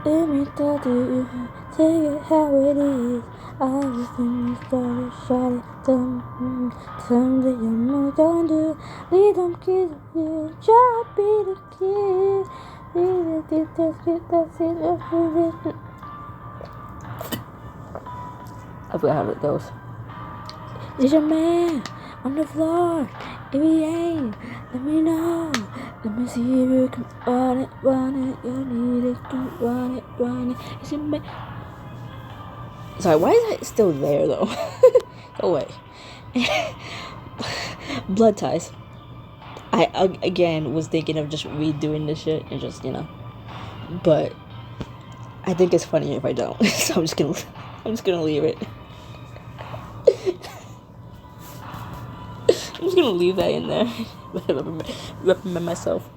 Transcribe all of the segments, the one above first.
Let me talk to you, take it how it is. I was thinking started, shot it, someday I'm gonna do. Lead them kids, you try to be the kid. I forgot how it goes. Is your man on the floor? If he ain't, let me know. Let me see if you can run it. You need it, can run it. Is your man? Sorry, why is that still there though? Go away. Blood ties. I again was thinking of just redoing this shit and just but I think it's funnier if I don't. So I'm just gonna leave it. I'm just gonna leave that in there. Reprimand myself.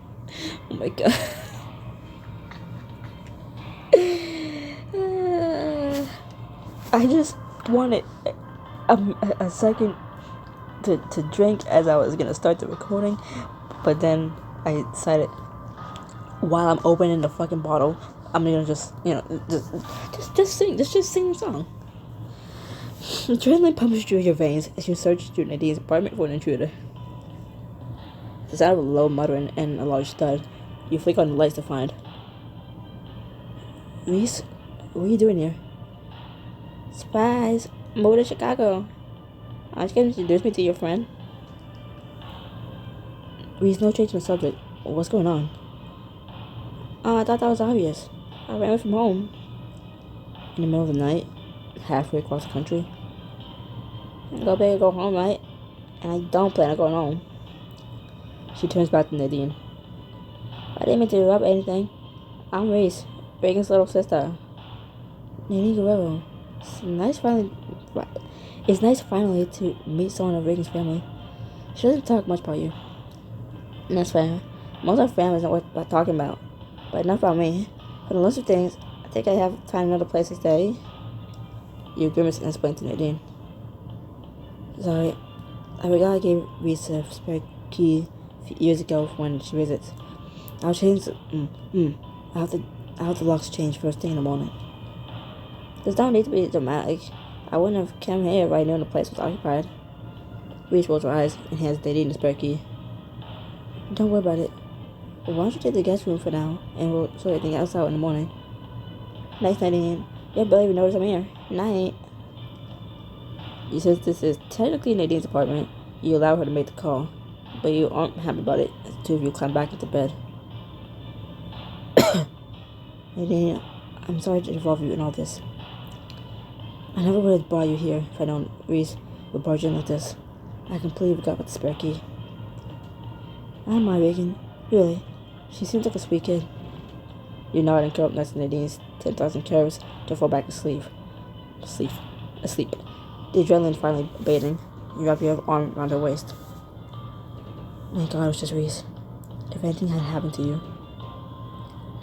Oh my god. I just wanted a second to drink as I was gonna start the recording, but then I decided while I'm opening the fucking bottle, I'm gonna just sing the song. Adrenaline pumps through your veins as you search through Nadine's apartment for an intruder. The sound of a low muttering and a large thud. You flick on the lights to find Reese. What are you doing here? Surprise! Moved to Chicago. Aren't you going to introduce me to your friend? Reese, no change in the subject. What's going on? Oh, I thought that was obvious. I ran away from home. In the middle of the night, halfway across the country. Go big or go home, right? And I don't plan on going home. She turns back to Nadine. I didn't mean to interrupt anything. I'm Reese, Reagan's little sister. Nadine Guerrero. It's nice finally to meet someone of Reagan's family. She doesn't talk much about you. And that's fair. Most of her family is not worth talking about. But enough about me. For the list of things, I think I have to find another place to stay. You grimace and explain to Nadine. Sorry, I forgot I gave Reese a spare key a few years ago when she visits. I'll change. I'll have the locks changed first thing in the morning. There's no need to be dramatic. I wouldn't have come here if I knew the place was occupied. Reese rolls her eyes and hands Nadine the spare key. Don't worry about it. Why don't you take the guest room for now, and we'll sort everything else out in the morning. Nice, Nadine. You barely even notice I'm here. Night. Since this is technically Nadine's apartment, you allow her to make the call, but you aren't happy about it as the two of you climb back into bed. Nadine, I'm sorry to involve you in all this. I never would have brought you here if I known Reese would barge in like this. I completely forgot about the spare key. I'm my Reagan. Really. She seems like a sweet kid. You nod and curl up next to Nadine's 10,000 curves to fall back asleep. Asleep. The adrenaline finally abating. You wrap your arm around her waist. My God, it was just Reese. If anything had happened to you.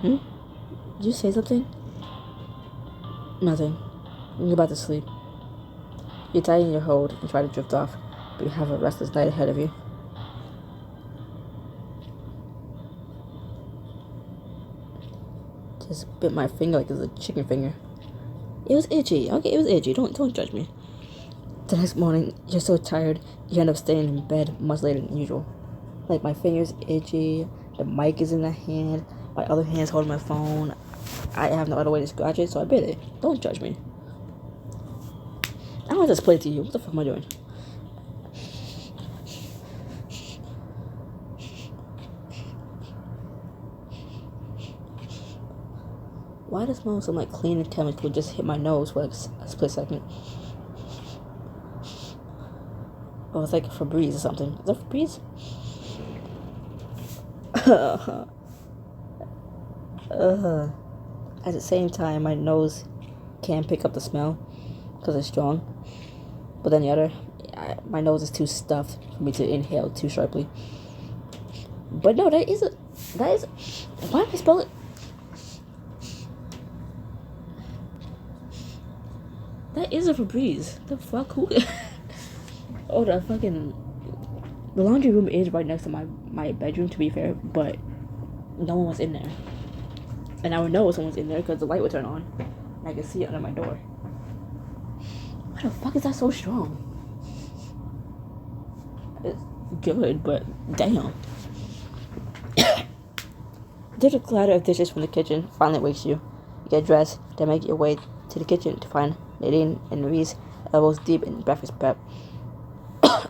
Did you say something? Nothing. You're about to sleep. You tighten your hold and try to drift off, but you have a restless night ahead of you. Just bit my finger like it was a chicken finger. It was itchy. Okay, it was itchy. Don't judge me. The next morning, you're so tired, you end up staying in bed much later than usual. Like, my finger's itchy, the mic is in the hand, my other hand's holding my phone. I have no other way to scratch it, so I bit it. Don't judge me. I don't just play to you. What the fuck am I doing? Why does smell some like cleaning chemical just hit my nose for like a split second? Oh, it's like Febreze or something. Is that Febreze? At the same time, my nose can't pick up the smell because it's strong. But then the other, my nose is too stuffed for me to inhale too sharply. But no, that is, why did I spell it? That is a Febreze. The fuck? Who? Oh, the laundry room is right next to my bedroom, to be fair, but no one was in there. And I would know someone's in there because the light would turn on. And I could see it under my door. Why the fuck is that so strong? It's good, but damn. There's a clatter of dishes from the kitchen finally wakes you. You get dressed, then make your way to the kitchen to find Nadine and Louise elbows deep in breakfast prep.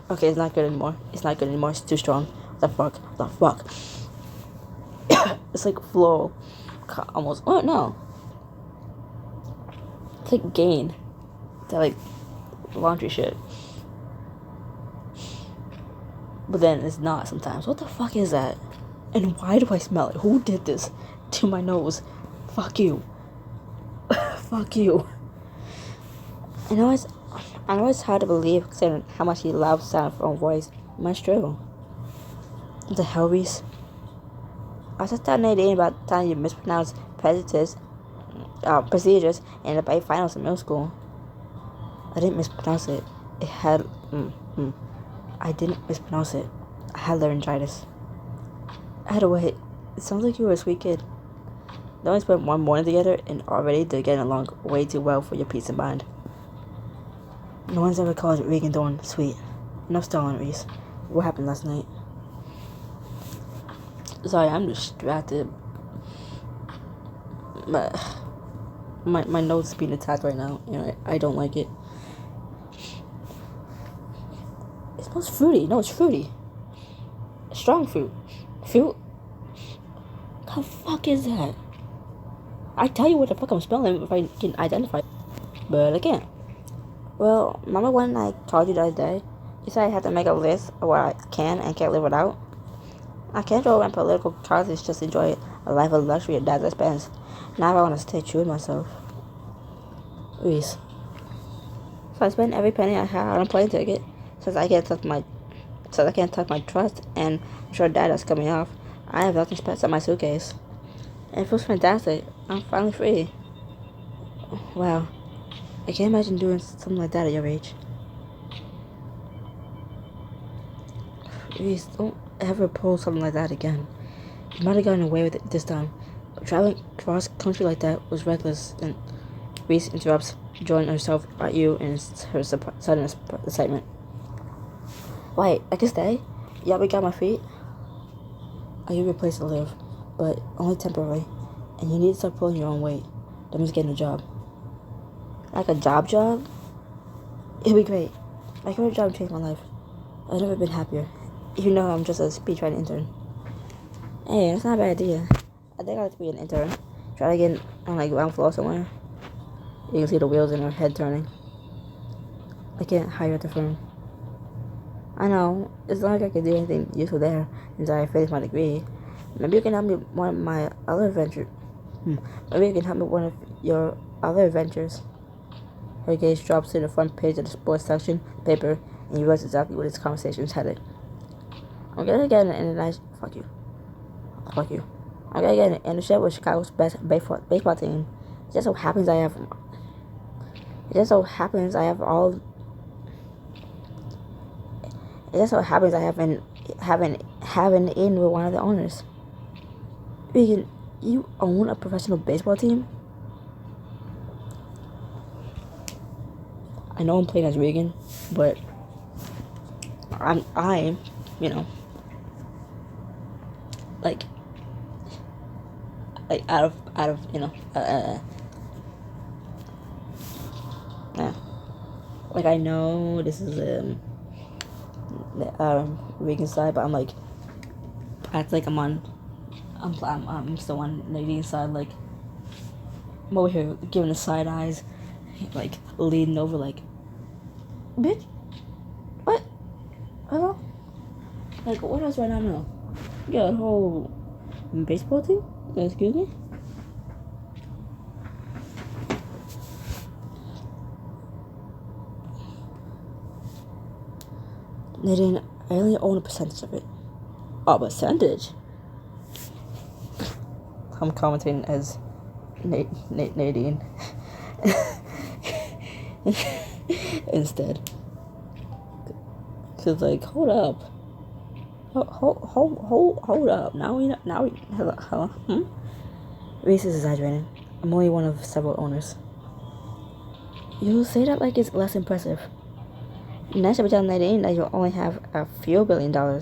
Okay, it's not good anymore. It's not good anymore. It's too strong. What the fuck? What the fuck? It's like floral. Almost. Oh, no. It's like Gain. That, like, laundry shit. But then it's not sometimes. What the fuck is that? And why do I smell it? Who did this to my nose? Fuck you. Fuck you. I know it's hard to believe considering how much he loves sound of her own voice. But it's true. What the hell, Reese? I was just telling Nadine about the time you mispronounced procedures in the debate finals in middle school. I didn't mispronounce it. It had... I didn't mispronounce it. I had laryngitis. I had to wait. It sounds like you were a sweet kid. They only spent one morning together and already they're getting along way too well for your peace of mind. No one's ever called Regan Dorn sweet. No stalling, Reese. What happened last night? Sorry, I'm distracted. My nose is being attacked right now. You know, I don't like it. It smells fruity. No, it's fruity. Strong fruit. Fruit? What the fuck is that? I tell you what the fuck I'm smelling if I can identify it. But I can't. Well, remember when I told you the other day? You said I had to make a list of what I can and can't live without? I can't go around political causes just enjoy a life of luxury at dad's expense. Now I want to stay true to myself. Reese. So I spend every penny I have on a plane ticket since I can't touch my trust, and I'm sure dad is coming off. I have nothing special in my suitcase. And it feels fantastic. I'm finally free. Wow. I can't imagine doing something like that at your age. Please, don't ever pull something like that again. You might have gotten away with it this time. But traveling cross country like that was reckless, and Reese interrupts, drawing herself at you in her sudden excitement. Wait, I can stay? Yeah, we got my feet? I give you a place to live, but only temporarily, and you need to start pulling your own weight. That means getting a job. Like a job? It'll be great. My current job changed my life. I've never been happier. Even though I'm just a speechwriting intern. Hey, that's not a bad idea. I think I'd like to be an intern. Try to get on like ground floor somewhere. You can see the wheels in her head turning. I can't hire at the firm. I know. It's not like I can do anything useful there until I finish my degree. Maybe you can help me with one of my other ventures. Maybe you can help me with one of your other ventures. Her gaze drops to the front page of the sports section paper, and you realize exactly what this conversation is headed. I'm gonna get an international. Fuck you. I'm gonna get an internship with Chicago's best baseball team. It just so happens I have an in with one of the owners. Regan, you own a professional baseball team? I know I'm playing as Regan, but I'm, you know, like out of you know, yeah. Like I know this is the Regan side, but I'm like, I feel like I'm still on Nadine's side. Like I'm over here giving the side eyes, like leaning over, like, bitch, what? Hello? Like what else right now? No, you got a whole baseball team? Excuse me? Nadine, I only own a percentage of it. A percentage? I'm commenting as Nadine instead. Cause like, hold up. Hold up. Now we hello. Reese is exaggerating. I'm only one of several owners. You say that like it's less impressive. Next, should be telling Nadine that you only have a few $1 billion.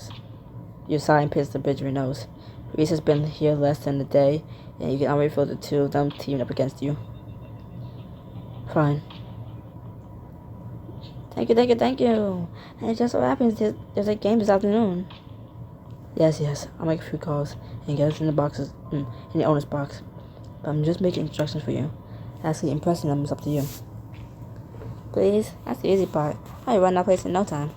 You sigh and pierce the bridge of your nose. Reese has been here less than a day, and you can already feel the two of them teaming up against you. Fine. Thank you. And it just so happens there's a game this afternoon. Yes. I'll make a few calls and get us in the owner's box. But I'm just making instructions for you. Actually, impressing them is up to you. Please, that's the easy part. I'll run that place in no time.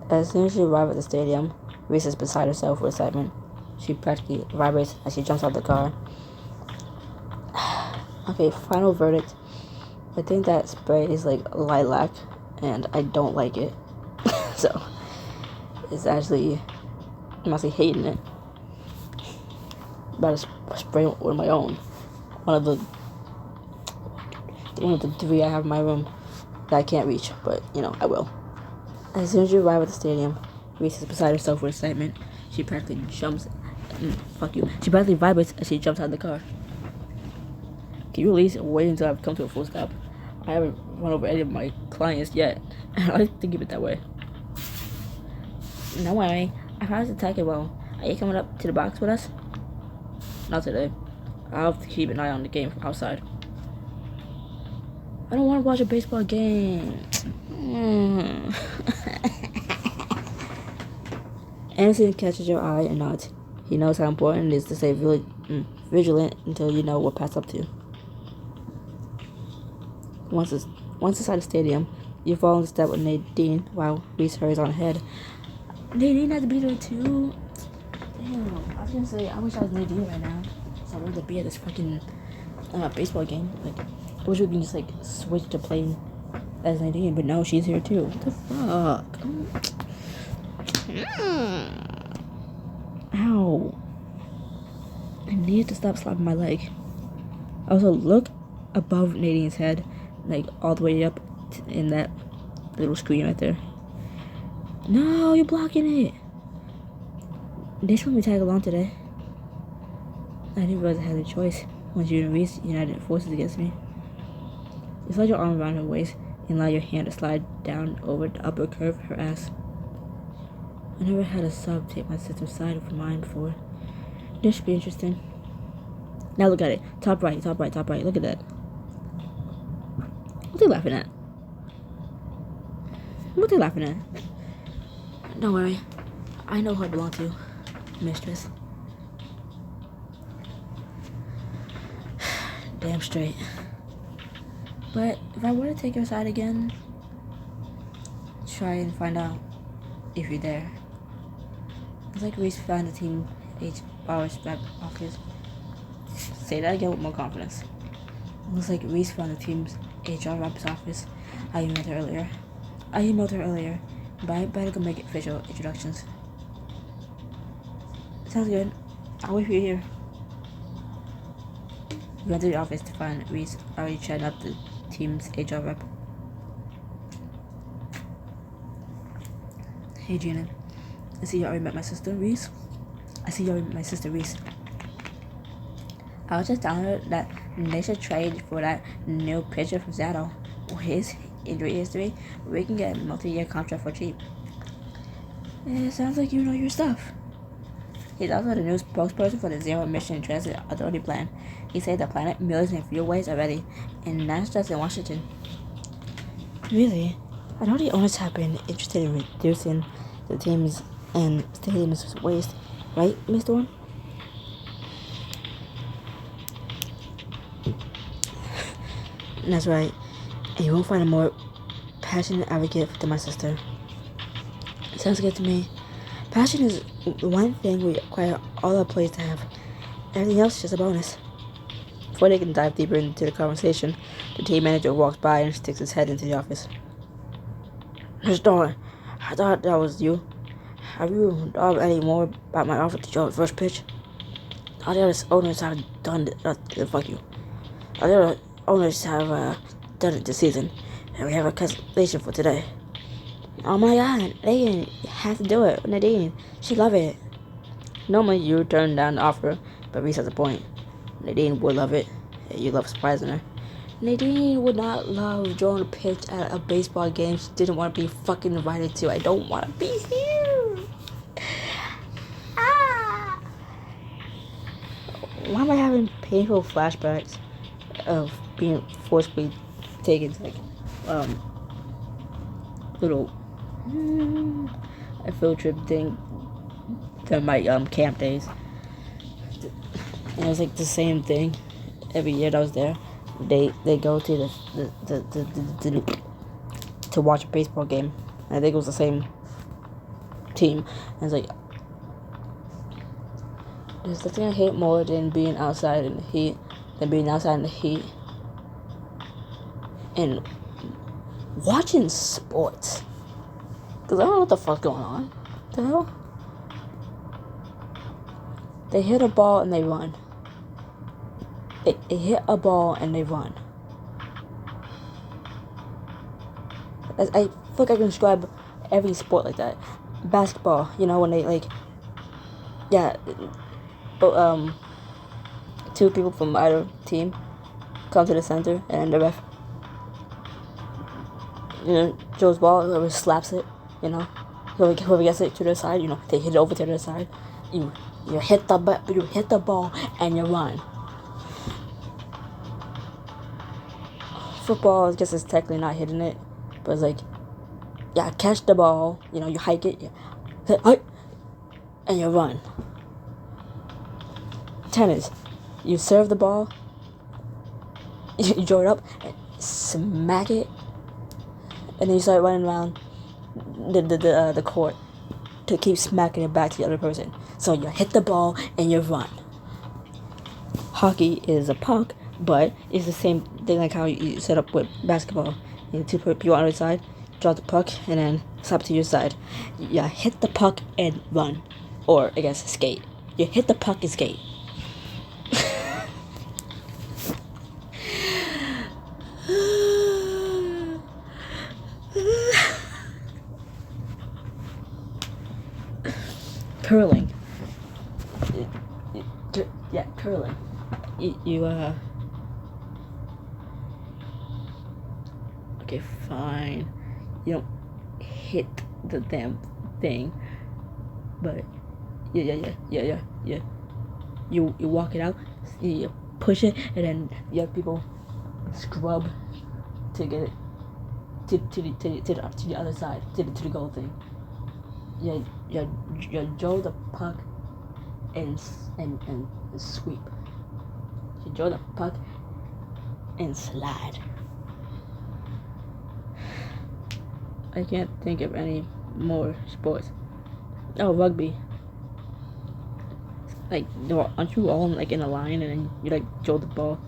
As soon as you arrive at the stadium, Reese is beside herself with excitement. She practically vibrates as she jumps out of the car. Okay, final verdict. I think that spray is like lilac, and I don't like it. So, it's actually, I'm actually hating it. About to spray one of my own. One of the 3 I have in my room that I can't reach, but, I will. As soon as you arrive at the stadium, Reese is beside herself with excitement. She practically jumps. She practically vibrates as she jumps out of the car. Can you at least wait until I've come to a full stop? I haven't run over any of my clients yet. I like to keep it that way. No worry. I promise to take it well. Are you coming up to the box with us? Not today. I'll have to keep an eye on the game from outside. I don't want to watch a baseball game. Anderson catches your eye and nods. He knows how important it is to stay vigilant until you know what path's up to. Once inside the stadium, you fall in step with Nadine while Reese hurries on ahead. Nadine had to be there too. Damn, I was gonna say I wish I was Nadine right now, so I wanted to be at this fucking baseball game. Like, I wish we can just switch to playing as Nadine, but no, she's here too. What the fuck? Ow! I needed to stop slapping my leg. Also, look above Nadine's head, all the way up in that little screen right there. No, you're blocking it. They just want me to tag along today. I didn't realize I had a choice once you and Reese united forces against me. You slide your arm around her waist and allow your hand to slide down over the upper curve of her ass. I never had a sub take my sister's side over mine before. This should be interesting. Now look at it. Top right. Look at that. What are they laughing at? Don't worry. I know who I belong to, mistress. Damn straight. But if I were to take your side again, try and find out if you're there. It's like Reese found the team HR's rep office. Say that again with more confidence. It looks like Reese found the team's HR rep's office. I emailed her earlier, but I better go make official introductions. Sounds good. I'll wait for you here. We went to the office to find Reese already chatting up the team's HR rep. Hey, Gina. I see you already met my sister, Reese. I was just telling her that they should trade for that new pitcher from Seattle. With his injury history, we can get a multi-year contract for cheap. It sounds like you know your stuff. He's also the new spokesperson for the Zero Emission Transit Authority plan. He said the planet millions in fuelways already, and that's just in Washington. Really? I know the owners have been interested in reducing the team's and stadium's waste, right, Miss Dorn? That's right. And you won't find a more passionate advocate than my sister. Sounds good to me. Passion is one thing we require all our employees to have. Everything else is just a bonus. Before they can dive deeper into the conversation, the team manager walks by and sticks his head into the office. Miss Dorn, I thought that was you. Have you thought any more about my offer to Joe at first pitch? All the other owners have done it. Fuck you. All the other owners have done it this season, and we have a cancellation for today. Oh my god, Nadine has to do it. Nadine, she love it. Normally you turn down the offer, but Reese has a point. Nadine would love it. You love surprising her. Nadine would not love drawing a pitch at a baseball game she didn't want to be fucking invited to. I don't want to be here. Ah. Why am I having painful flashbacks of being forcibly taken to little a field trip thing to my camp days. And it was like the same thing every year that I was there. They go to the to watch a baseball game. And I think it was the same team. And it's like there's nothing I hate more than being outside in the heat, and watching sports. Because I don't know what the fuck's going on. What the hell? They hit a ball and they run. They hit a ball and they run. I feel like I can describe every sport like that. Basketball, you know, when they like, yeah, two people from either team come to the center and the ref, you know, Joe's ball, whoever slaps it, you know, whoever gets it to their side, you know, they hit it over to their side. You hit the ball and you run. Football, I guess it's technically not hitting it, but it's like, yeah, catch the ball, you know, you hike it, and you run. Tennis, you serve the ball, you draw it up, and smack it, and then you start running around the court to keep smacking it back to the other person. So you hit the ball and you run. Hockey is a puck, but it's the same thing like how you set up with basketball. You two people on the other side, drop the puck, and then slap to your side. You hit the puck and run. Or, I guess, skate. You hit the puck and skate. Curling. Yeah, curling. Okay, fine. You don't hit the damn thing, but yeah. You walk it out, you push it, and then you have people scrub to get it to the other side, to the goal thing. You draw the puck and sweep. You draw the puck and slide. I can't think of any more sports. Oh, rugby. Like, aren't you all like in a line and then you like draw the ball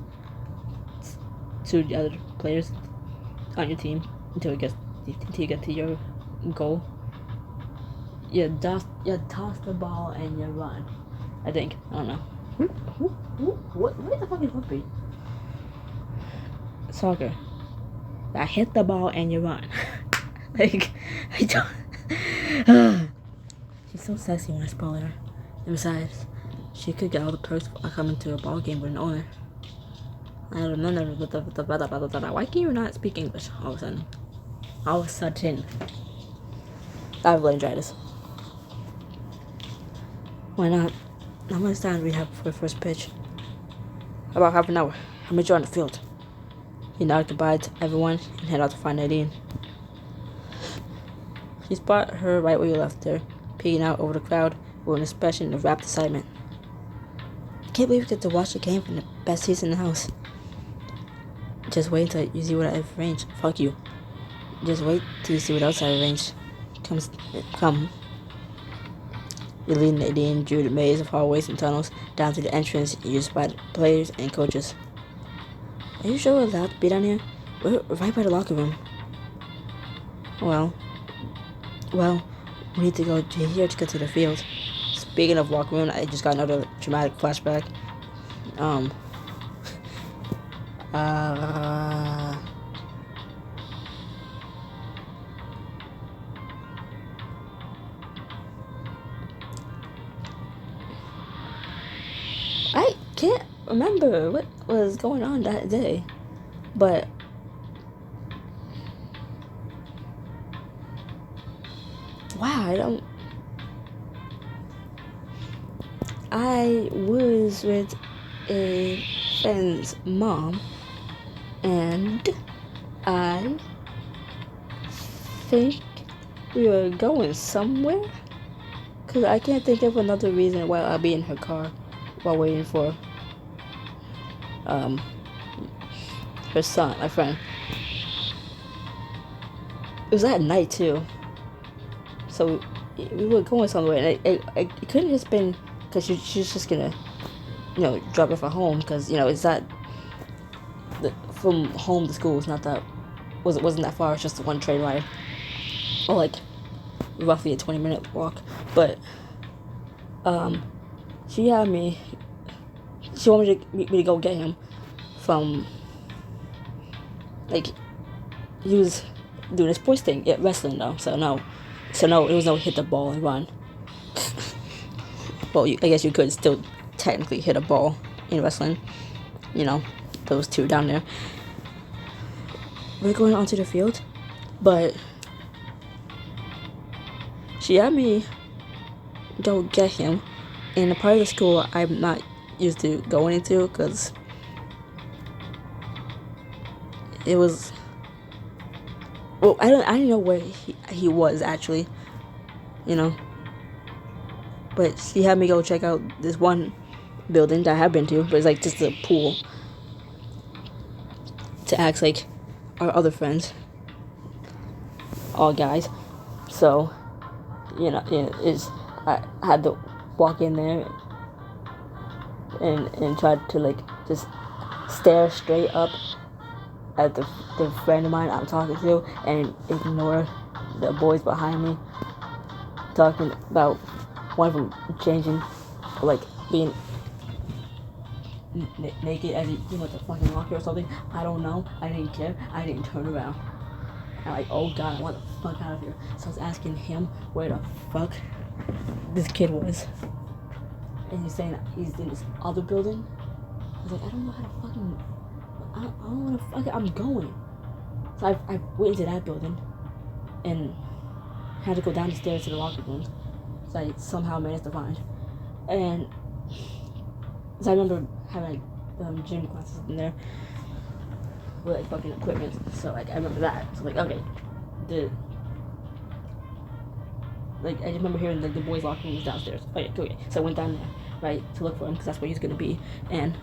to the other players on your team until you get to your goal? You toss the ball and you run. I think. I don't know. What the fuck is rugby? Soccer. I hit the ball and you run. Like, I don't. She's so sexy when I spoil her. And besides, she could get all the perks by coming to a ball game with an owner. I don't know. Why can you not speak English all of a sudden? All of a sudden. I have laryngitis. Why not? I'm gonna stand rehab for the first pitch. About half an hour. I'll meet you on the field. You nod goodbye to everyone and head out to find Nadine. You spot her right where you left her, peeking out over the crowd with an expression of rapt excitement. I can't believe you get to watch the game from the best seats in the house. Just wait until you see what I've arranged. Fuck you. Just wait till you see what else I've arranged. Come. You lead Nadine through the maze of hallways and tunnels down to the entrance used by the players and coaches. Are you sure we're allowed to be down here? We're right by the locker room. Well, we need to go to here to get to the field. Speaking of locker room, I just got another traumatic flashback. I can't remember what was going on that day, but wow, I was with a friend's mom, and I think we were going somewhere. Cause I can't think of another reason why I'll be in her car while waiting for her son, my friend. It was at night too, so we were going somewhere, and it couldn't just been because she's just gonna, drop off at home, because it's not from home to school. It's not that wasn't that far. It's just one train ride, or like roughly a 20-minute walk. But she had me. She wanted me to go get him from, like, he was doing a sports thing, wrestling though. So no, it was no hit the ball and run. Well, I guess you could still technically hit a ball in wrestling. Those two down there. We're going onto the field, but she had me go get him in a part of the school I'm not used to going into, because it was, well, I didn't know where he was actually, but she had me go check out this one building that I have been to, but it's like just a pool, to act like our other friends, all guys. So I had to walk in there and try to like just stare straight up at the friend of mine I'm talking to, and ignore the boys behind me talking about one of them changing, like being naked as he came out the fucking locker or something. I don't know. I didn't care. I didn't turn around. I'm like, oh god, I want the fuck out of here. So I was asking him where the fuck this kid was, and he's saying that he's in this other building. I was like, I don't know how to fucking, I don't want to fucking, I'm going. So I went into that building and had to go down the stairs to the locker room. So I somehow managed to find. And so I remember having like gym classes in there with like fucking equipment. So like I remember that. So like, okay, I just remember hearing the boys' locker room was downstairs. Okay. So I went down there, right, to look for him, because that's where he's gonna be. And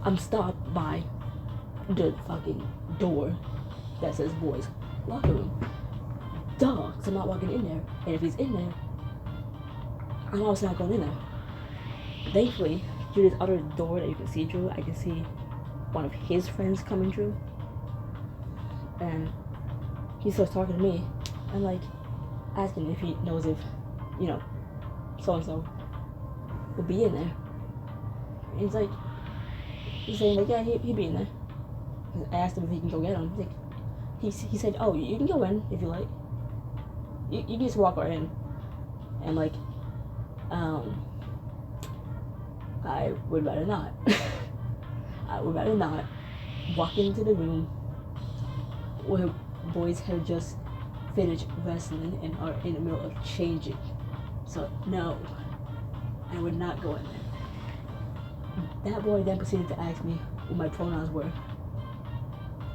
I'm stopped by the fucking door that says boys' locker room. Duh, because I'm not walking in there. And if he's in there, I'm obviously not going in there. Thankfully, through this other door that you can see through, I can see one of his friends coming through. And he starts talking to me. I'm like, asking if he knows if, so-and-so will be in there. And he's saying like, yeah, he'll be in there. I asked him if he can go get him. He said, oh, you can go in if you like. You can just walk right in. And like, I would rather not. I would rather not walk into the room where boys have just finished wrestling and are in the middle of changing. So no, I would not go in there. That boy then proceeded to ask me what my pronouns were,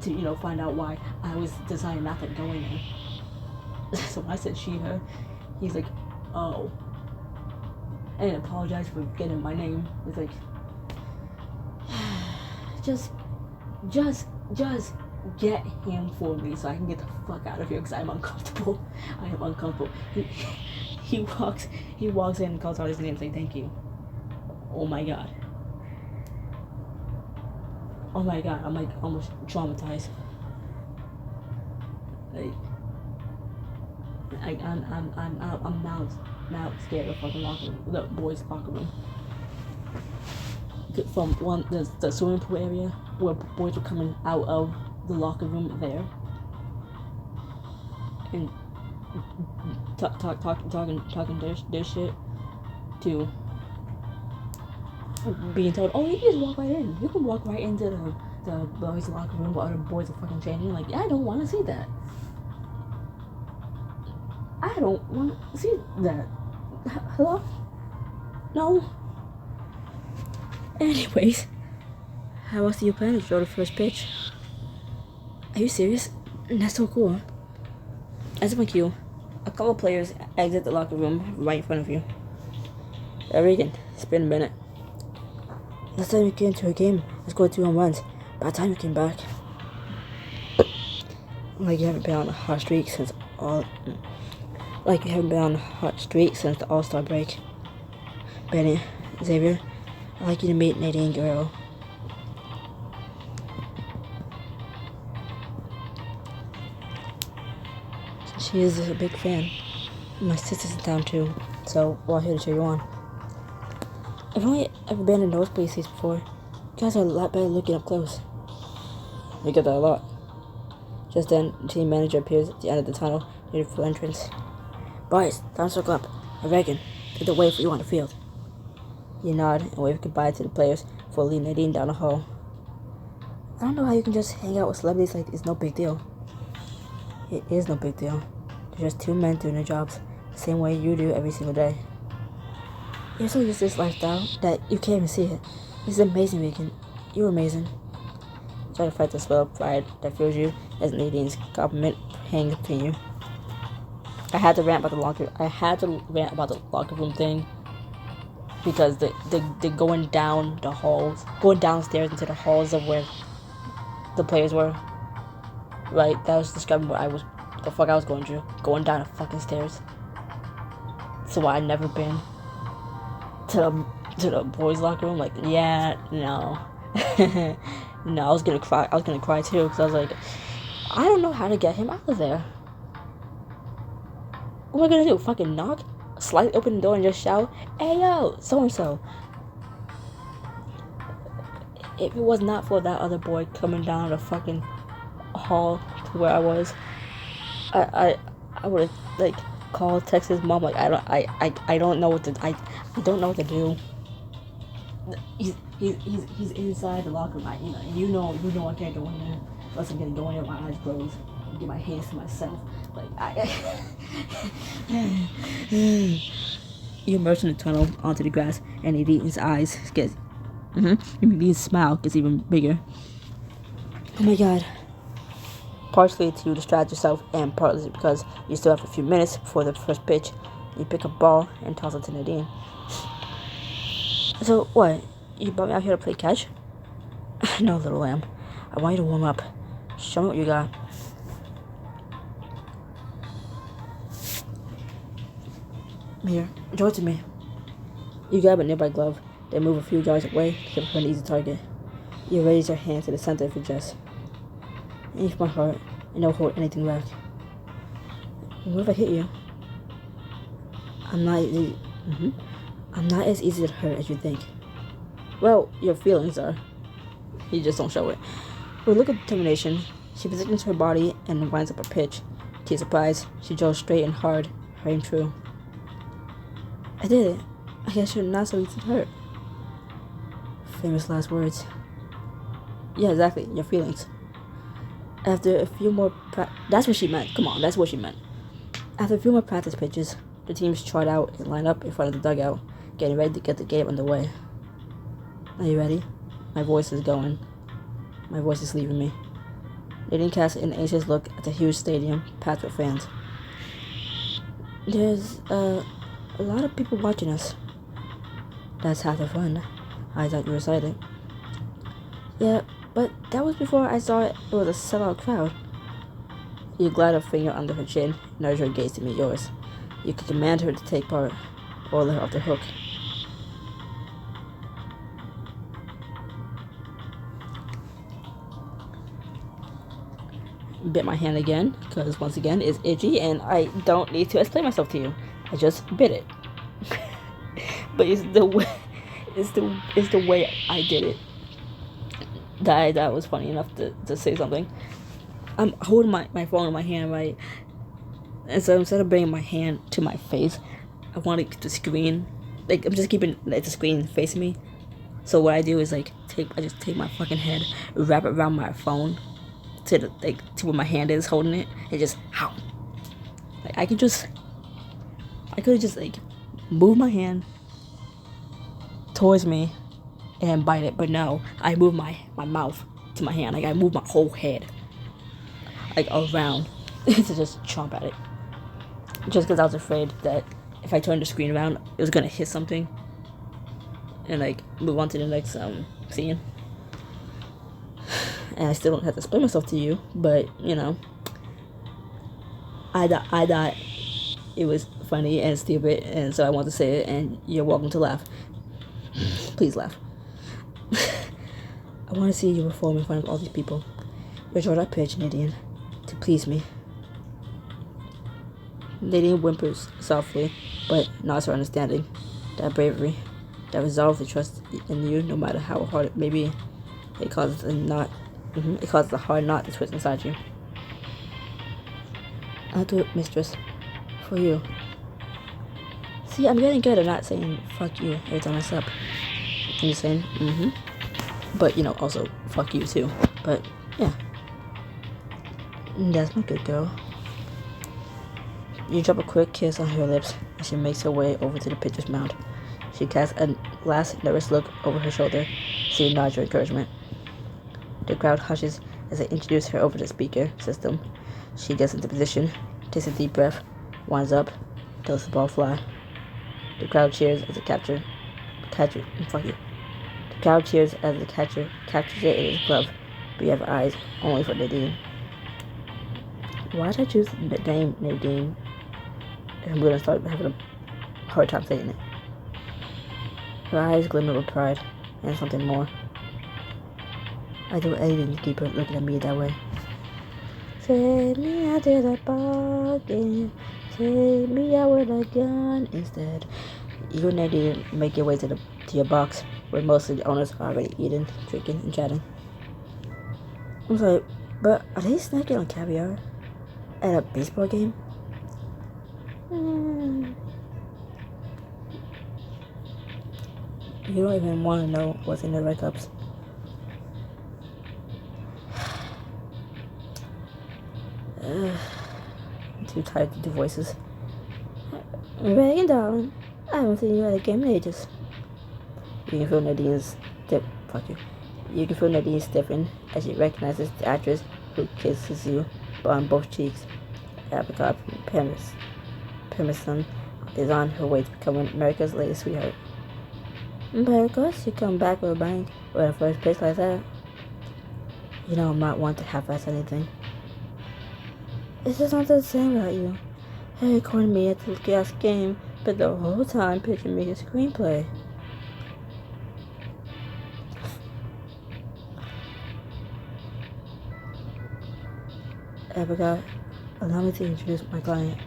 to find out why I was deciding not to go in there. So I said she, her. He's like, oh, and apologized for getting my name. It's like, just get him for me so I can get the fuck out of here, because I'm uncomfortable. I am uncomfortable. He walks in and calls out his name, saying thank you. Oh my god. I'm like almost traumatized. Like, I'm now scared of fucking the boys' locker room. From the swimming pool area where boys were coming out of the locker room there and talking their shit, to being told, oh, you can just walk right in. You can walk right into the boys' locker room while other boys are fucking changing. Like, I don't want to see that. I don't want to see that. Hello? No. Anyways, how else do you plan to throw the first pitch? Are you serious? That's so cool. As my cue, a couple players exit the locker room right in front of you. Regan, it's been a minute. Last time you came to a game, I scored 2 home runs. By the time you came back, like you haven't been on a hot streak since the All-Star break. Benny, Xavier, I'd like you to meet Nadine Guerrero. She is a big fan. My sister's in town too, so we're here to cheer you on. I've only ever been in nosebleed seats before. You guys are a lot better looking up close. We get that a lot. Just then, the team manager appears at the end of the tunnel near the full entrance. Boys, time to circle up. I reckon they're wait for you on the field. You nod and wave goodbye to the players before leading Nadine down the hall. I don't know how you can just hang out with celebrities like it's no big deal. It is no big deal. They're just 2 men doing their jobs the same way you do every single day. You're so used to this lifestyle that you can't even see it. It's amazing, Regan. You're amazing. Try to fight the swell of pride that fills you as Nadine's compliment hangs between you. I had to rant about the locker room thing because the going downstairs into the halls of where the players were. Right, that was describing the fuck I was going through. Going down the fucking stairs. So I'd never been to the boys' locker room. Like, yeah, no. No, I was gonna cry. I was gonna cry too, because I was like, I don't know how to get him out of there. What am I gonna do? Fucking knock? Slightly open the door and just shout, hey yo, so-and-so. If it was not for that other boy coming down the fucking hall to where I was, I would have called, text his mom. Like, I don't know what to do. He's inside the locker room. You know I can't go in there unless I'm gonna go in there with my eyes closed and get my hands to myself. You emerge from the tunnel onto the grass, and Nadine's eyes get Nadine's smile gets even bigger. Oh my god. Partially to distract yourself, and partly because you still have a few minutes before the first pitch. You pick up a ball and toss it to Nadine. So, what? You brought me out here to play catch? No, little lamb. I want you to warm up. Show me what you got. Here, show it to me. You grab a nearby glove, then move a few yards away to give her an easy target. You raise your hand to the center of your chest. Aim for my heart, and don't hold anything back. What if I hit you? I'm not as easy to hurt as you think. Well, your feelings are. You just don't show it. With a look of determination, she positions her body and winds up a pitch. To your surprise, she draws straight and hard, her aim true. I did it. I guess you're not so easy to hurt. Famous last words. Yeah, exactly. Your feelings. After a few more that's what she meant. Come on, that's what she meant. After a few more practice pitches, the teams trot out and line up in front of the dugout, getting ready to get the game underway. Are you ready? My voice is going. My voice is leaving me. Nadine casts an anxious look at the huge stadium packed with fans. There's a lot of people watching us. That's half the fun. I thought you were excited. Yeah, but that was before I saw it was a sellout crowd. You glide a finger under her chin and urge her gaze to meet yours. You could command her to take part, or let her off the hook. Bit my hand again, because once again it's itchy and I don't need to explain myself to you. I just bit it. But it's the way I did it that was funny enough to say something. I'm holding my phone in my hand, right? And so instead of bringing my hand to my face, I want to keep the screen. Like, I'm just keeping the screen facing me. So what I do is like I just take my fucking head, wrap it around my phone to the to where my hand is holding it, and just how. Like I could have just like moved my hand towards me and bite it, but no, I move my mouth to my hand. Like I move my whole head like around to just chomp at it. Just because I was afraid that if I turned the screen around, it was gonna hit something and like move on to the next scene. And I still don't have to explain myself to you, but you know, I thought it was funny and stupid, and so I want to say it, and you're welcome to laugh. Please laugh. I want to see you perform in front of all these people. You're trying to pitch, Nadine, to please me. Nadine whimpers softly, but nods her understanding. That bravery, that resolve to trust in you, no matter how hard it may be, it causes a knot. It causes a hard knot to twist inside you. I'll do it, mistress, for you. See, I'm getting good at not saying fuck you every time I sup. And you're saying, But, you know, also, fuck you too. But, yeah. That's my good girl. You drop a quick kiss on her lips as she makes her way over to the pitcher's mound. She casts a last nervous look over her shoulder, so you nod your encouragement. The crowd hushes as they introduce her over the speaker system. She gets into position, takes a deep breath, winds up, lets the ball fly. The crowd cheers as the catcher, fuck you. The crowd cheers as the catcher captures it in his glove, but you have eyes only for Nadine. Why did I choose the name Nadine? I'm gonna start having a hard time saying it. Her eyes glimmer with pride and something more. I do anything to keep her looking at me that way. Take me out to the bargain. Take me out with a gun instead. You and Nadine make your way to your box, where most of the owners are already eating, drinking, and chatting. I'm sorry, but are they snacking on caviar at a baseball game? You don't even want to know what's in their red cups. I'm too tired to do voices. Reagan, darling, I haven't seen you at a game in ages. You can feel Nadine's You can feel Nadine stiffen as she recognizes the actress who kisses you on both cheeks. Abigail Pemberton is on her way to becoming America's latest sweetheart. But of course, you come back with a bang with a first place like that. You know I'm not one to half-ass anything. It's just not the same about you. He recorded me at the gas game, but the whole time pitching me his screenplay. Abigail, allow me to introduce my client.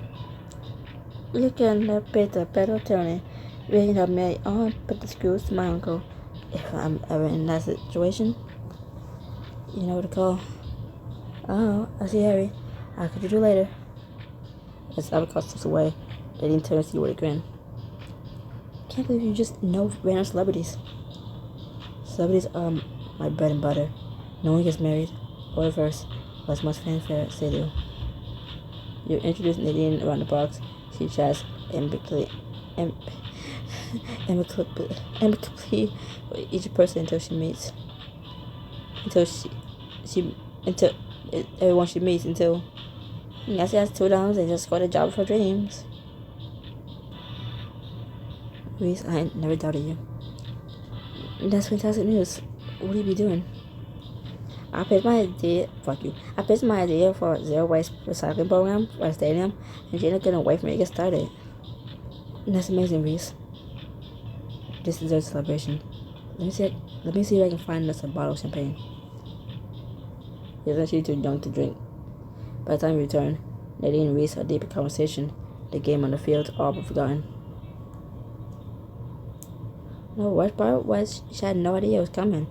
You can pay the better attorney. Really help me put the screws to my uncle if I'm ever in that situation. You know what to call. Oh, I see Harry. How could you do later? As Abigail steps away, Nadine turns to you with a grin. Can't believe you just know random celebrities. Celebrities are my bread and butter. No one gets married, or reverse, or as much fanfare as they do. You introduce Nadine around the box. She chats amicably with each person until everyone she meets until she has $2 and just got a job of her dreams. Reese, I never doubted you. That's fantastic news. What will you be doing? I pitched my idea for a zero-waste recycling program for a stadium, and Gina couldn't wait for me to get started. That's amazing, Reese. This deserves celebration. Let me see if I can find us a bottle of champagne. You're actually too young to drink. By the time you return, Nadine and Reese are deep in conversation. The game on the field all but forgotten. No, worst part was she had no idea it was coming.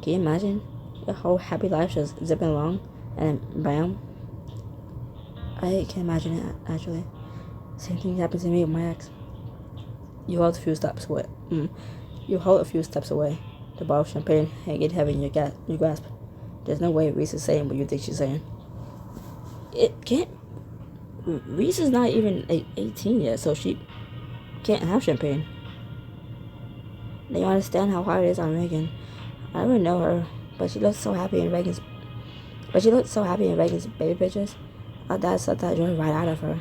Can you imagine? Your whole happy life just zipping along, and then bam. I can't imagine it, actually. Same thing happened to me with my ex. You hold a few steps away. the bottle of champagne hanging heavy in your grasp. There's no way Reese is saying what you think she's saying. It can't. Reese is not even 18 yet, so she can't have champagne. Now you understand how hard it is on Reagan. I don't even know her, but she looks so happy in Reagan's. Baby pictures. Our dad sucked that joy right out of her.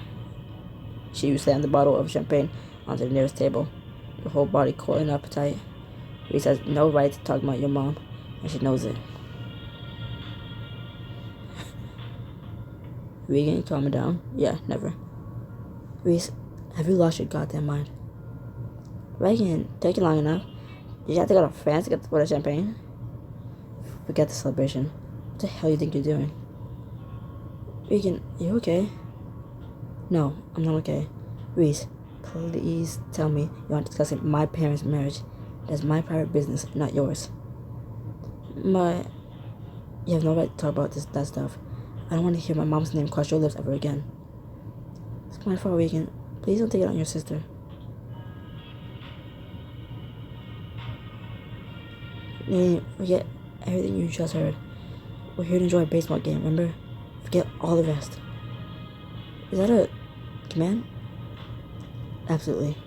She slammed the bottle of champagne onto the nearest table, her whole body coiling up tight. Reese has no right to talk about your mom, and she knows it. Regan, calm her down. Yeah, never. Reese, have you lost your goddamn mind? Regan, take it long enough. Did you have to go to France to get the champagne? Forget the celebration. What the hell do you think you're doing? Regan, you okay? No, I'm not okay. Reese, please tell me you're not discussing my parents' marriage. That's my private business, not yours. You have no right to talk about that stuff. I don't want to hear my mom's name cross your lips ever again. It's my fault, Regan. Please don't take it on your sister. Forget everything you just heard. We're here to enjoy a baseball game, remember? Forget all the rest. Is that a command? Absolutely.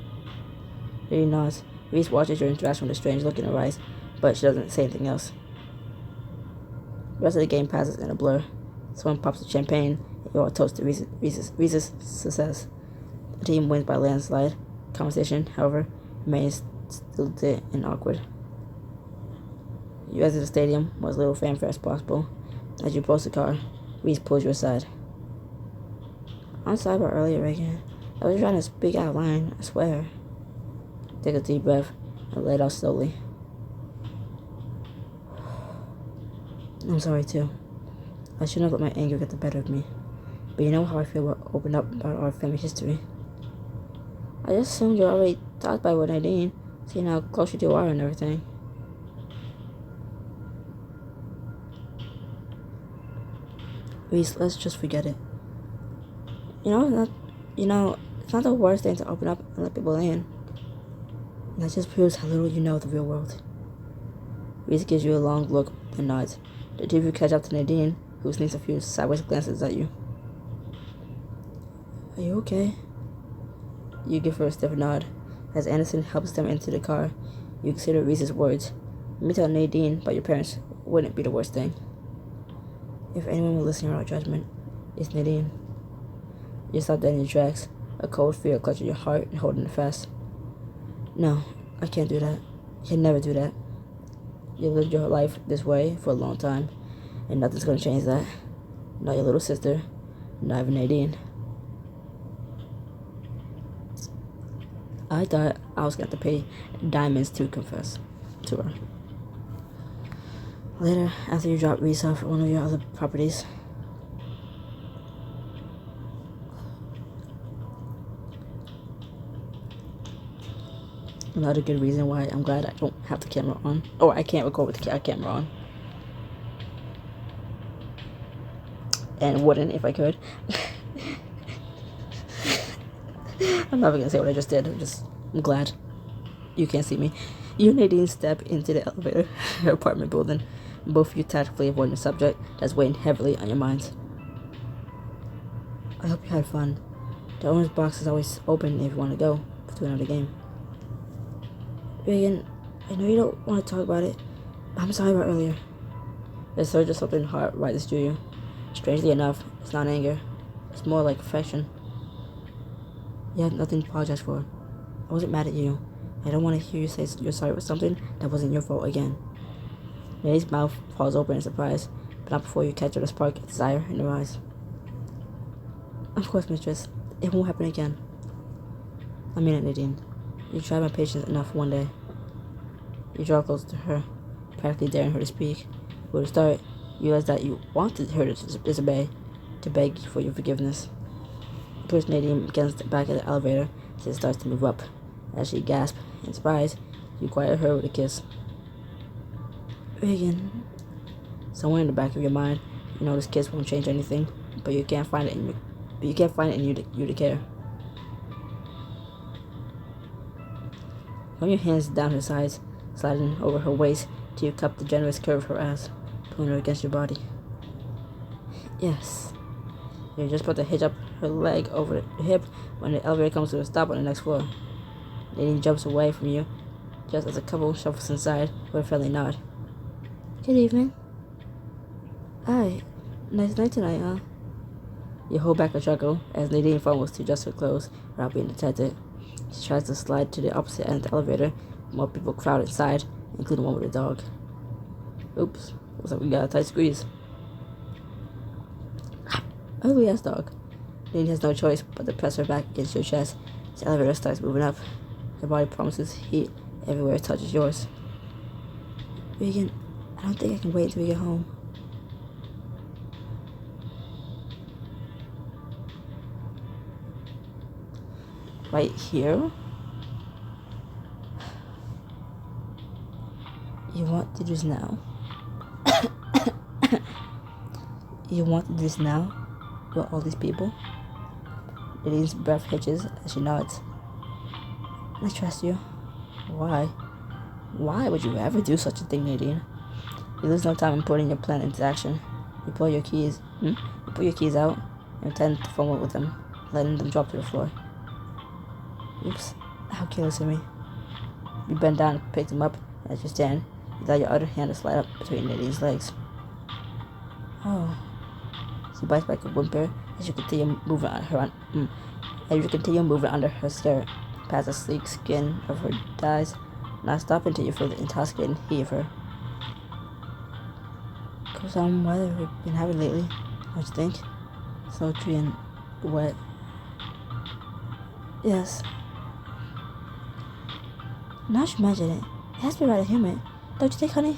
Lady nods. Reese watches your interaction with a strange look in her eyes, but she doesn't say anything else. The rest of the game passes in a blur. Someone pops the champagne, and you all toast to Reese's success. The team wins by a landslide. Conversation, however, remains stilted and awkward. You exit the stadium with as little fanfare as possible. As you approach the car, Reese pulls you aside. I'm sorry about earlier, Reagan. I was trying to speak out of line, I swear. Take a deep breath and let it out slowly. I'm sorry too. I shouldn't have let my anger get the better of me. But you know how I feel about opening up about our family history. I just assumed you already talked about it with Nadine, seeing how close you two are and everything. Reese, let's just forget it. It's not the worst thing to open up and let people in. And that just proves how little you know of the real world. Reese gives you a long look and nods. The two of you catch up to Nadine, who sneaks a few sideways glances at you. Are you okay? You give her a stiff nod. As Anderson helps them into the car, you consider Reese's words. Me telling Nadine about your parents wouldn't be the worst thing. If anyone will listen to our judgment, it's Nadine. You stop dead in your tracks, a cold fear clutching your heart and holding it fast. No, I can't do that. I can never do that. You've lived your life this way for a long time, and nothing's gonna change that. Not your little sister, not even Nadine. I thought I was gonna have to pay diamonds to confess to her. Later, after you drop Reese off at one of your other properties, another good reason why I'm glad I don't have the camera on. Or I can't record with the camera on. And wouldn't if I could. I'm never gonna say what I just did. I'm glad. You can't see me. You and Nadine step into the elevator, her apartment building. Both of you tactfully avoiding the subject that's weighing heavily on your minds. I hope you had fun. The owner's box is always open if you want to go to another game. Reagan, I know you don't want to talk about it, but I'm sorry about earlier. The surge of something hard rises through you. Strangely enough, it's not anger. It's more like affection. You have nothing to apologize for. I wasn't mad at you. I don't want to hear you say you're sorry for something that wasn't your fault again. Nate's mouth falls open in surprise, but not before you catch the spark of desire in her eyes. Of course, mistress. It won't happen again. I mean it, Nadine. You tried my patience enough one day. You draw closer to her, practically daring her to speak. But to start, you realize that you wanted her to disobey, to beg for your forgiveness. You push Nadine against the back of the elevator as it starts to move up. As she gasps in surprise, you quiet her with a kiss. Reagan. Somewhere in the back of your mind, you know this kiss won't change anything, but you can't find it in you to care. Run your hands down her sides, sliding over her waist till you cup the generous curve of her ass, pulling her against your body. Yes. You're just about to hitch up her leg over the hip when the elevator comes to a stop on the next floor. Nadine jumps away from you just as the couple shuffles inside with a friendly nod. Good evening. Hi. Nice night tonight, huh? You hold back a chuckle as Nadine fumbles to adjust her clothes without being detected. She tries to slide to the opposite end of the elevator. More people crowd inside, including one with a dog. Oops. Looks like we got a tight squeeze. Ugly ass dog. Nadine has no choice but to press her back against your chest as the elevator starts moving up. Her body promises heat everywhere it touches yours. Regan, I don't think I can wait until we get home. Right here? You want to do this now? You want to do this now? With all these people? Nadine's breath hitches as she nods. I trust you. Why? Why would you ever do such a thing, Nadine? You lose no time in putting your plan into action. You pull your keys. You pull your keys out and intend to fumble with them, letting them drop to the floor. Oops, how careless of me. You bend down and pick them up, and as you stand, you allow your other hand to slide up between Nadine's legs. Oh. She bites back a whimper as you continue moving under her skirt, past the sleek skin of her thighs, not stop until you feel the intoxicating heat of her. Cool some weather we've been having lately, don't you think? Sultry and wet. Yes. Now that you mention it, it has to be rather humid, don't you think, honey?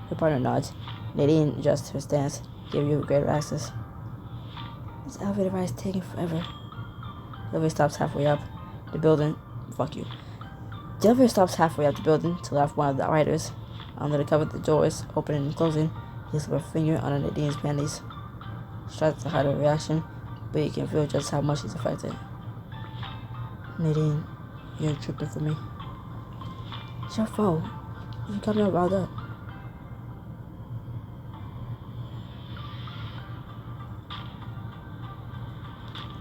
Her partner nods. Nadine adjusts her stance, giving you greater access. This elevator ride is taking forever. The elevator stops halfway up the building. Fuck you. The elevator stops halfway up the building to left one of the riders. Under the cover of the doors, opening and closing, he slips a finger under Nadine's panties. She tries to hide her reaction, but you can feel just how much she's affected. Nadine, you're tripping for me. It's your fault. You got me all riled up.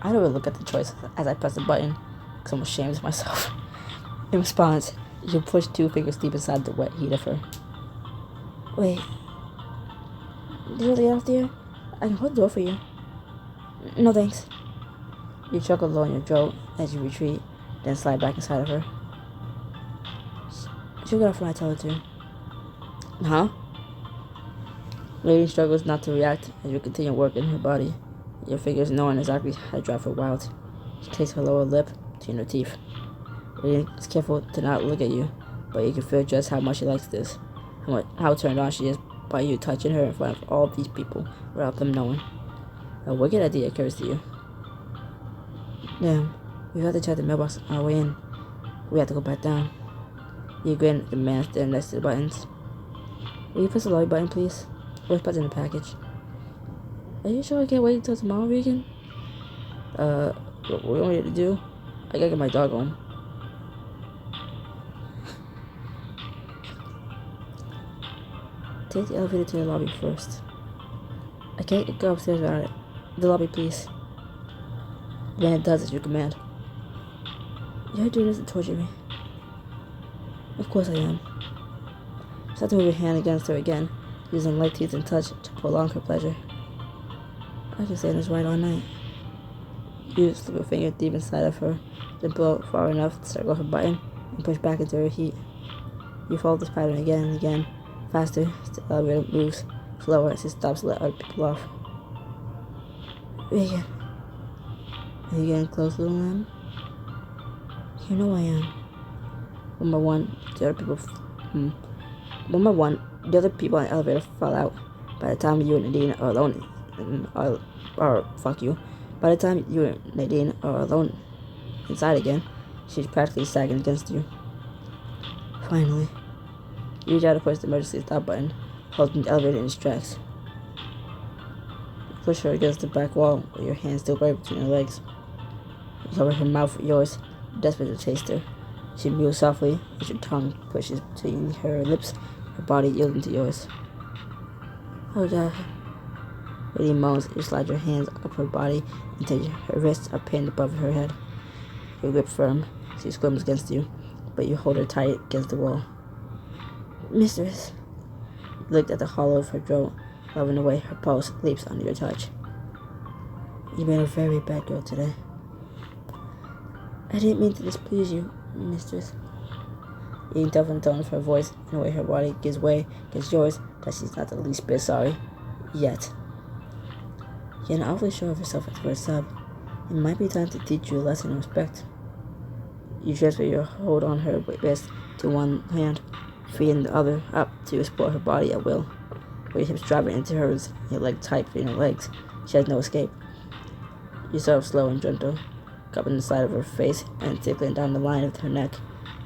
I don't really look at the choice as I press the button, because I'm ashamed of myself. In response, you push 2 fingers deep inside the wet heat of her. Wait. Did you really get off there? I can hold the door for you. No thanks. You chuckle low in your throat as you retreat, then slide back inside of her. She'll get off when I tell her to. Huh? Lady struggles not to react as you continue working her body, your fingers knowing exactly how to drive her wild. She takes her lower lip between her teeth. Lady is careful to not look at you, but you can feel just how much she likes this, how turned on she is by you touching her in front of all these people without them knowing. A wicked idea occurs to you. Damn, we have to check the mailbox on our way in. We have to go back down. You grin at the man standing next to the buttons. Will you press the lobby button, please? Which button in the package? Are you sure I can't wait until tomorrow, Regan? What do you want me to do? I gotta get my dog home. Take the elevator to the lobby first. I can't go upstairs without it. The lobby, please. The man does as you command. You're doing this to torture me. Of course I am. Start to move your hand against her again, using light teeth and touch to prolong her pleasure. I can stay in this right all night. You slip a finger deep inside of her, then pull out far enough to circle her button and push back into her heat. You follow this pattern again and again, faster as the elevator moves slower as it stops to let other people off. Regan, are you getting close, little lamb? You know I am. One by one, the other people in the elevator fall out. By the time you and Nadine are alone, By the time you and Nadine are alone inside again, she's practically sagging against you. Finally, you reach out to push the emergency stop button, holding the elevator in its tracks. You push her against the back wall with your hand still right between her legs. You cover her mouth with yours, desperate to taste her, She mews softly as your tongue pushes between her lips, her body yielding to yours. Oh God. Nadine moans. You slide your hands up her body until her wrists are pinned above her head. Your grip firm. She squirms against you, but you hold her tight against the wall. Mistress. You looked at the hollow of her throat, loving the way her pulse leaps under your touch. You made a very bad girl today. I didn't mean to displease you, mistress. You can tell from the tone of her voice and the way her body gives way against yours that she's not the least bit sorry. Yet. You're not awfully sure of yourself at the first sub. It might be time to teach you a lesson in respect. You transfer your hold on her wrist to one hand, freeing the other up to explore her body at will. With your hips driving into hers, your leg tight between her legs, she has no escape. You start slow and gentle, cupping the side of her face and tickling down the line of her neck,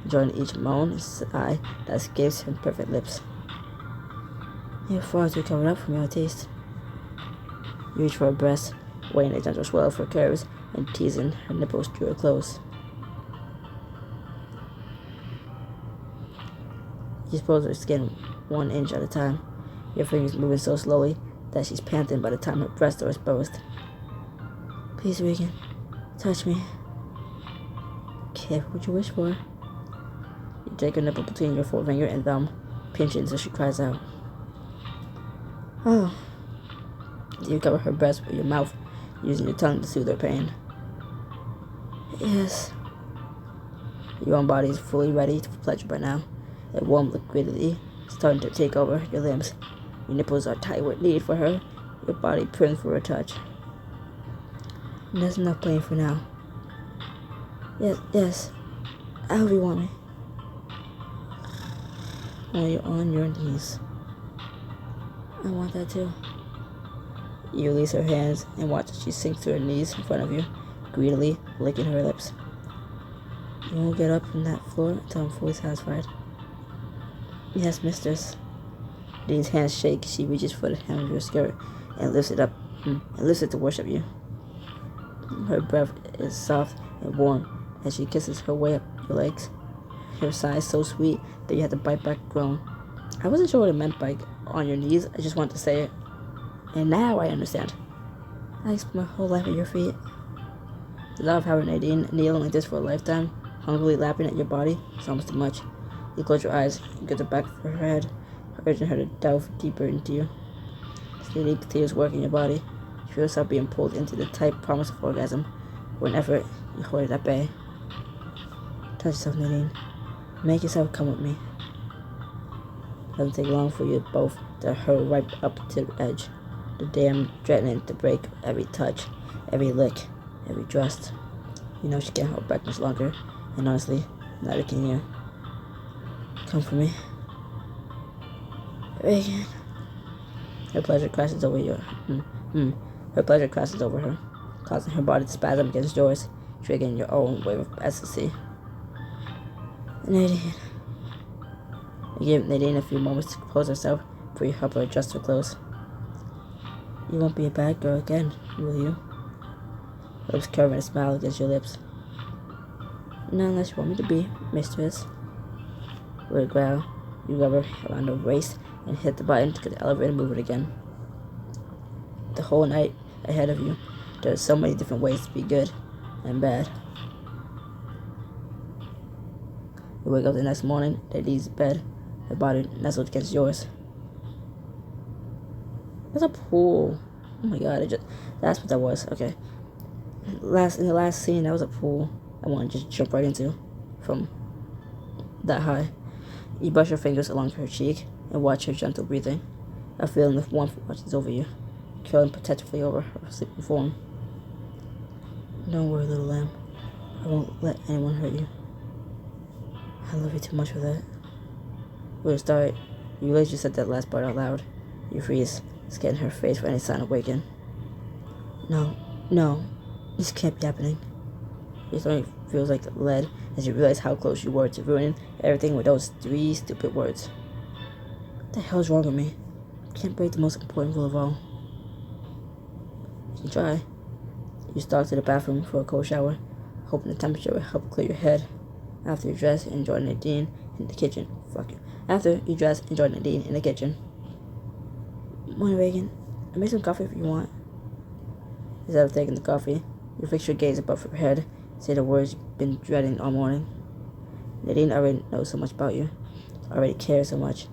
enjoying each moan and sigh that escapes her perfect lips. You're far too covered up from your taste. You reach for her breast, weighing a gentle swell of her curves and teasing her nipples to her close. You expose her skin 1 inch at a time, your fingers moving so slowly that she's panting by the time her breasts are exposed. Please, Regan, touch me. Careful what you wish for. You take her nipple between your forefinger and thumb, pinch it until she cries out. Oh. You cover her breast with your mouth, using your tongue to soothe her pain. Yes. Your own body is fully ready for pleasure by now. A warm liquidity is starting to take over your limbs. Your nipples are tight where needed for her. Your body prims for a touch. And that's enough playing for now. Yes. However you want me. While you're on your knees. I want that too. You release her hands and watch as she sinks to her knees in front of you, greedily licking her lips. You won't get up from that floor until I'm fully satisfied. Yes, mistress. Dean's hands shake. She reaches for the hem of your skirt and lifts it up, to worship you. Her breath is soft and warm as she kisses her way up your legs. Her sigh is so sweet that you have to bite back a groan. I wasn't sure what it meant by on your knees. I just wanted to say it. And now I understand. I spent my whole life at your feet. The love of having Nadine kneeling like this for a lifetime, hungrily lapping at your body, is almost too much. You close your eyes and get the back of her head, urging her to delve deeper into you. Nadine continues working your body. You feel yourself being pulled into the tight promise of orgasm. With an effort, you hold it at bay. Touch yourself, Nadine. Make yourself come with me. It doesn't take long for you both to hurl right up to the edge. The dam threatening to break every touch, every lick, every thrust. You know she can't hold back much longer, and honestly, neither can you. Come for me. Regan. Her pleasure crashes over Her pleasure crashes over her, causing her body to spasm against yours, triggering your own wave of ecstasy. Nadine. You give Nadine a few moments to compose herself before you help her adjust her clothes. You won't be a bad girl again, will you? Her lips curve in a smile against your lips. Not unless you want me to be, mistress. With a growl, you rub her around her waist and hit the button to get the elevator moving again. The whole night ahead of you, there are so many different ways to be good and bad. You wake up the next morning, Nadine's bed, her body nestled against yours. There's a pool. Oh my god, that's what that was. Okay. In the last scene, that was a pool I want to just jump right into from that high. You brush your fingers along her cheek and watch her gentle breathing. A feeling of warmth washes over you, curling protectively over her sleeping form. Don't worry, little lamb. I won't let anyone hurt you. I love you too much for that. With a start, you realize you said that last part out loud. You freeze, scanning her face for any sign of waking. No, this can't be happening. Your stomach feels like lead as you realize how close you were to ruining everything with those 3 stupid words. What the hell's wrong with me? I can't break the most important rule of all. You try. You stalk to the bathroom for a cold shower, hoping the temperature will help clear your head. After you dress and join Nadine in the kitchen. Fuck you. After you dress and join Nadine in the kitchen. Morning, Reagan. I made some coffee if you want. Instead of taking the coffee, you fix your gaze above your head, say the words you've been dreading all morning. Nadine already knows so much about you, already cares so much.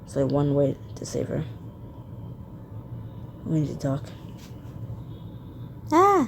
It's only one way to save her. We need to talk. Ah!